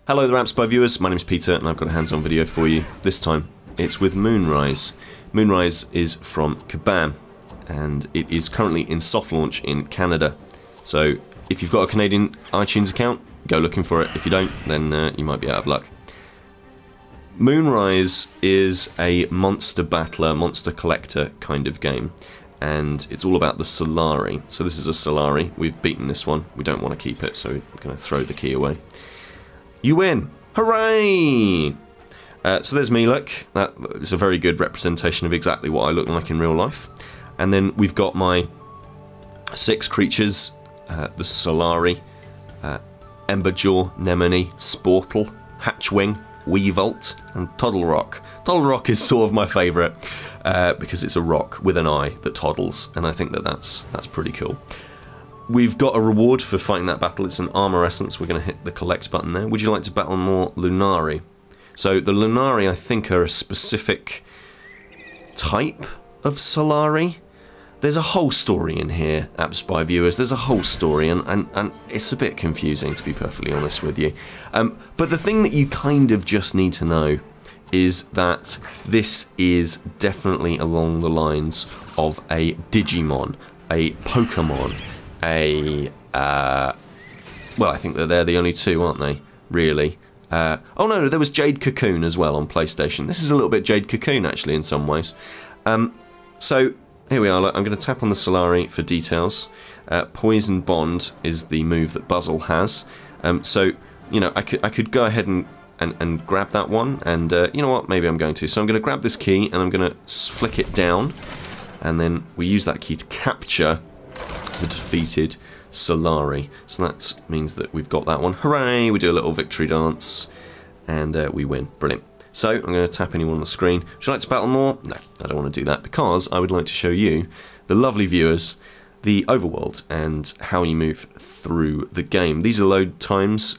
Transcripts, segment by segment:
Hello there AppSpy viewers, my name's Peter and I've got a hands-on video for you. This time it's with Moonrise. Moonrise is from Kabam and it is currently in soft launch in Canada. So if you've got a Canadian iTunes account, go looking for it. If you don't, then you might be out of luck. Moonrise is a monster battler, monster collector kind of game, and it's all about the Solari. So this is a Solari. We've beaten this one. We don't want to keep it, so we're going to throw the key away. You win! Hooray! So there's me, look. That is a very good representation of exactly what I look like in real life. And then we've got my 6 creatures, the Solari, Emberjaw, Nemone, Sportle, Hatchwing, Weavalt, and Toddlerock. Toddlerock is sort of my favourite because it's a rock with an eye that toddles, and I think that's pretty cool. We've got a reward for fighting that battle. It's an armor essence. We're going to hit the collect button there. Would you like to battle more Lunari? So the Lunari, I think, are a specific type of Solari. There's a whole story in here, AppSpy viewers. There's a whole story, and it's a bit confusing, to be perfectly honest with you. But the thing that you kind of just need to know is that this is definitely along the lines of a Digimon, a Pokemon, well, I think that they're the only two, aren't they? Really. Oh no, there was Jade Cocoon as well on PlayStation. This is a little bit Jade Cocoon, actually, in some ways. So, here we are. Look, I'm going to tap on the Solari for details. Poison Bond is the move that Buzzle has. So, you know, I could go ahead and grab that one, and you know what, maybe I'm going to. So I'm going to grab this key, and I'm going to flick it down, and then we use that key to capture the defeated Solari. So that means that we've got that one. Hooray! We do a little victory dance, and we win. Brilliant. So I'm going to tap anyone on the screen. Would you like to battle more? No, I don't want to do that, because I would like to show you, the lovely viewers, the overworld and how you move through the game. These are load times.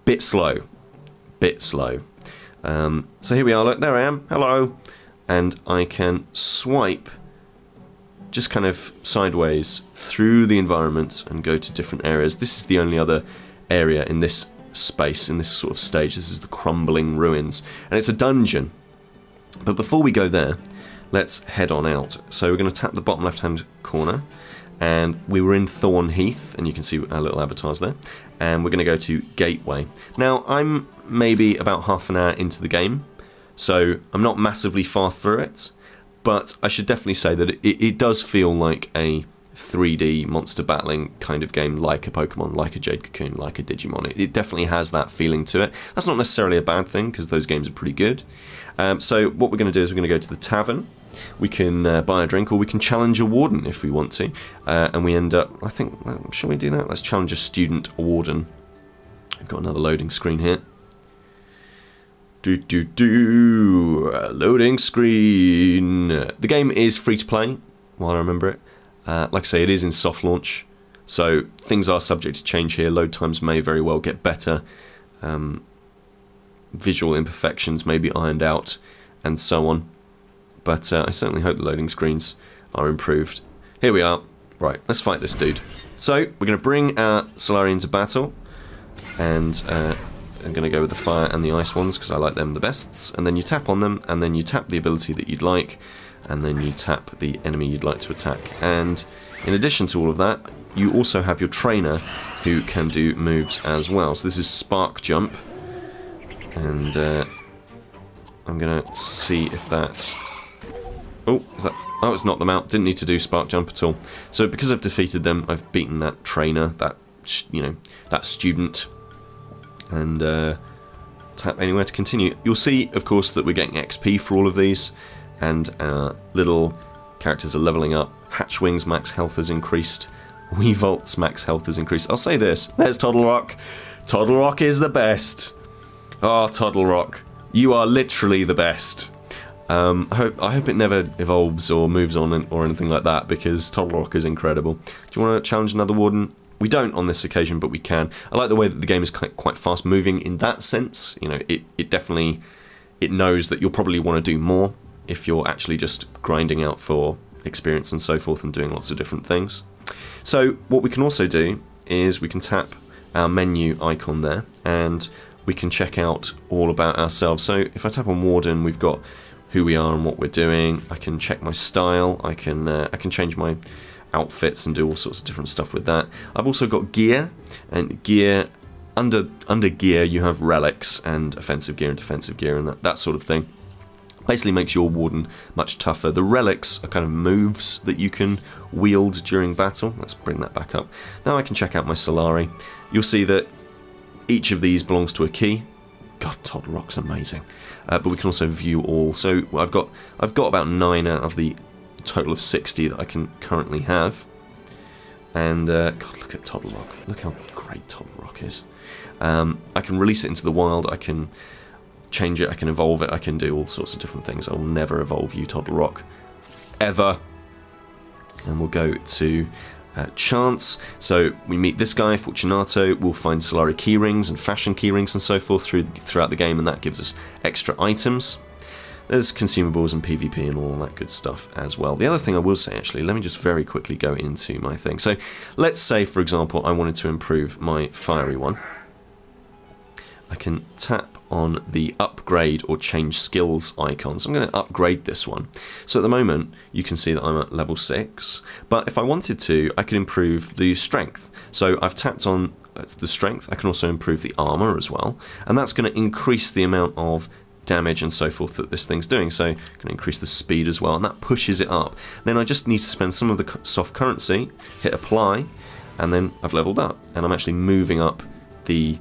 Bit slow. So here we are. Look, there I am. Hello. And I can swipe just kind of sideways through the environment and go to different areas. This is the only other area in this space, in this sort of stage. This is the Crumbling Ruins, and it's a dungeon. But before we go there, let's head on out. So we're going to tap the bottom left hand corner, and we were in Thornheath, and you can see our little avatars there, and we're going to go to Gateway. Now I'm maybe about half an hour into the game, so I'm not massively far through it, but I should definitely say that it does feel like a 3D monster battling kind of game, like a Pokemon, like a Jade Cocoon, like a Digimon. It definitely has that feeling to it. That's not necessarily a bad thing, because those games are pretty good. So what we're going to do is we're going to go to the tavern. We can buy a drink, or we can challenge a warden if we want to. And we end up, I think, shall we do that? Let's challenge a student warden. I've got another loading screen here. Loading screen. The game is free to play, while I remember it. Like I say, it is in soft launch, so things are subject to change here. Load times may very well get better. Visual imperfections may be ironed out, and so on. But I certainly hope the loading screens are improved. Here we are. Right, let's fight this dude. So, we're going to bring our Solari into battle, and I'm going to go with the fire and the ice ones, because I like them the best. And then you tap on them, and then you tap the ability that you'd like, and then you tap the enemy you'd like to attack. And in addition to all of that, you also have your trainer, who can do moves as well. So this is Spark Jump, and I'm going to see if that... Oh, is that... Oh, it's knocked them out. Didn't need to do Spark Jump at all. So because I've defeated them, I've beaten that trainer, that, you know, that student, and tap anywhere to continue. You'll see, of course, that we're getting XP for all of these, and our little characters are leveling up. Hatchwing's max health has increased. Weavalt's max health has increased. I'll say this. There's Toddlerock. Toddlerock is the best. Oh, Toddlerock. You are literally the best. I hope it never evolves or moves on or anything like that, because Toddlerock is incredible. Do you want to challenge another warden? We don't on this occasion, but we can. I like the way that the game is quite fast moving in that sense. You know, it definitely, it knows that you'll probably want to do more if you're actually just grinding out for experience and so forth and doing lots of different things. So what we can also do is we can tap our menu icon there, and we can check out all about ourselves. So if I tap on Warden, we've got who we are and what we're doing. I can check my style. I can change my outfits and do all sorts of different stuff with that. I've also got gear, and gear under gear you have relics and offensive gear and defensive gear and that sort of thing. Basically makes your Warden much tougher. The relics are kind of moves that you can wield during battle. Let's bring that back up. Now I can check out my Solari. You'll see that each of these belongs to a key. God, Todd Rock's amazing. But we can also view all. So I've got about 9 out of the total of 60 that I can currently have. And God, look at Todd Rock. Look how great Todd Rock is. I can release it into the wild. I can change it. I can evolve it. I can do all sorts of different things. I will never evolve you, Todd Rock, ever. And we'll go to chance. So we meet this guy, Fortunato. We'll find Solari keyrings and fashion keyrings and so forth throughout the game, and that gives us extra items. There's consumables and PvP and all that good stuff as well. The other thing I will say, actually, let me just very quickly go into my thing. So let's say, for example, I wanted to improve my fiery one. I can tap on the upgrade or change skills icon. So I'm going to upgrade this one. So at the moment, you can see that I'm at level 6. But if I wanted to, I could improve the strength. So I've tapped on the strength. I can also improve the armor as well. And that's going to increase the amount of damage and so forth that this thing's doing. So I'm going to increase the speed as well. And that pushes it up. Then I just need to spend some of the soft currency, hit apply, and then I've leveled up. And I'm actually moving up the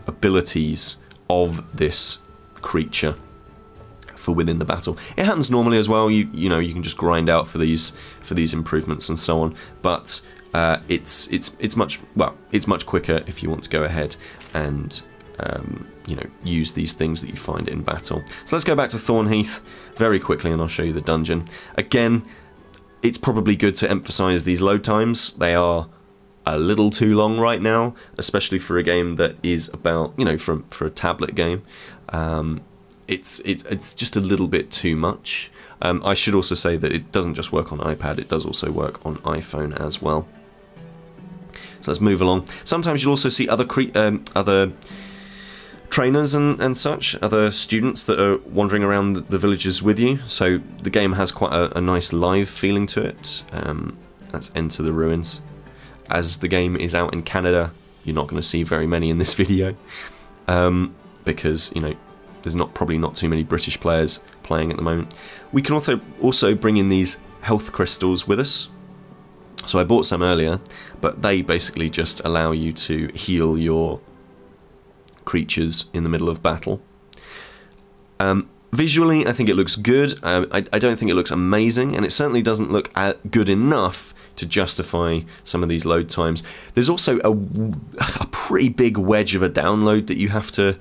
abilities of this creature for within the battle. It happens normally as well. You know, you can just grind out for these improvements and so on. But it's much quicker if you want to go ahead and you know, use these things that you find in battle. So let's go back to Thornheath very quickly, and I'll show you the dungeon. Again, it's probably good to emphasize these load times. They are a little too long right now, especially for a game that is about, you know, for a tablet game. It's just a little bit too much. I should also say that it doesn't just work on iPad, it does also work on iPhone as well. So let's move along. Sometimes you'll also see other trainers and such, other students that are wandering around the villages with you. So the game has quite a nice live feeling to it. Let's enter the ruins. As the game is out in Canada, you're not going to see very many in this video, because, you know, there's probably not too many British players playing at the moment. We can also bring in these health crystals with us. So I bought some earlier, but they basically just allow you to heal your creatures in the middle of battle. Visually, I think it looks good. I don't think it looks amazing, and it certainly doesn't look good enough to justify some of these load times. There's also a pretty big wedge of a download that you have to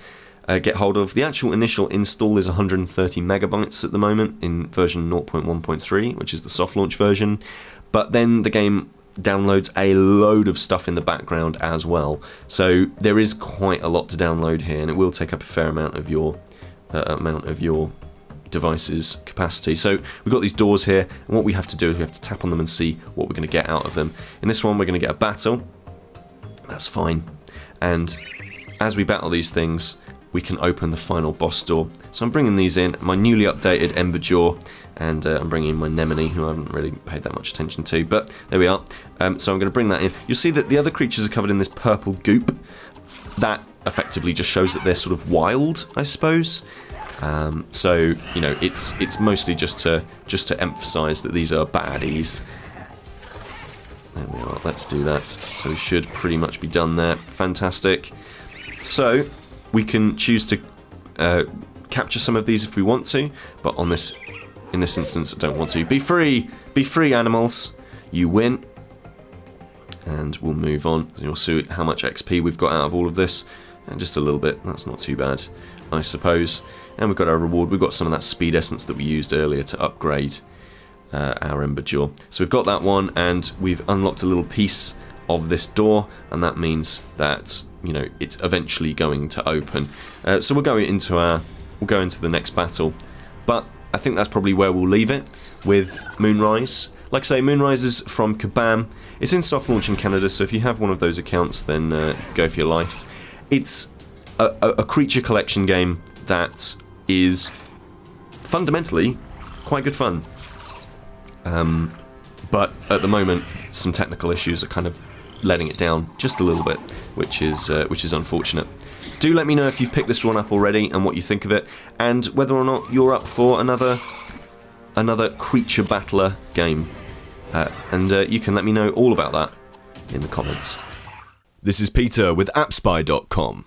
get hold of. The actual initial install is 130 megabytes at the moment in version 0.1.3, which is the soft launch version, but then the game downloads a load of stuff in the background as well. So there is quite a lot to download here, and it will take up a fair amount of your device's capacity. So we've got these doors here, and what we have to do is we have to tap on them and see what we're going to get out of them. In this one, we're going to get a battle. That's fine. And as we battle these things, we can open the final boss door. So I'm bringing these in, my newly updated Emberjaw, and I'm bringing in my Nemone, who I haven't really paid that much attention to, but there we are. So I'm going to bring that in. You'll see that the other creatures are covered in this purple goop. That effectively just shows that they're sort of wild, I suppose. So, you know, it's mostly just to emphasise that these are baddies. There we are, let's do that. So we should pretty much be done there. Fantastic. So we can choose to capture some of these if we want to, but in this instance I don't want to. Be free! Be free, animals! You win. And we'll move on. You'll see how much XP we've got out of all of this. And just a little bit, that's not too bad, I suppose. And we've got our reward. We've got some of that speed essence that we used earlier to upgrade our Emberjaw. So we've got that one, and we've unlocked a little piece of this door, and that means that, you know, it's eventually going to open. So we'll go into the next battle, but I think that's probably where we'll leave it with Moonrise. Like I say, Moonrise is from Kabam. It's in soft launch in Canada, so if you have one of those accounts, then go for your life. It's a creature collection game that is fundamentally quite good fun. But at the moment, some technical issues are kind of letting it down just a little bit, which is unfortunate. Do let me know if you've picked this one up already and what you think of it, and whether or not you're up for another creature battler game. And you can let me know all about that in the comments. This is Peter with AppSpy.com.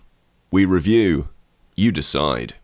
We review, you decide.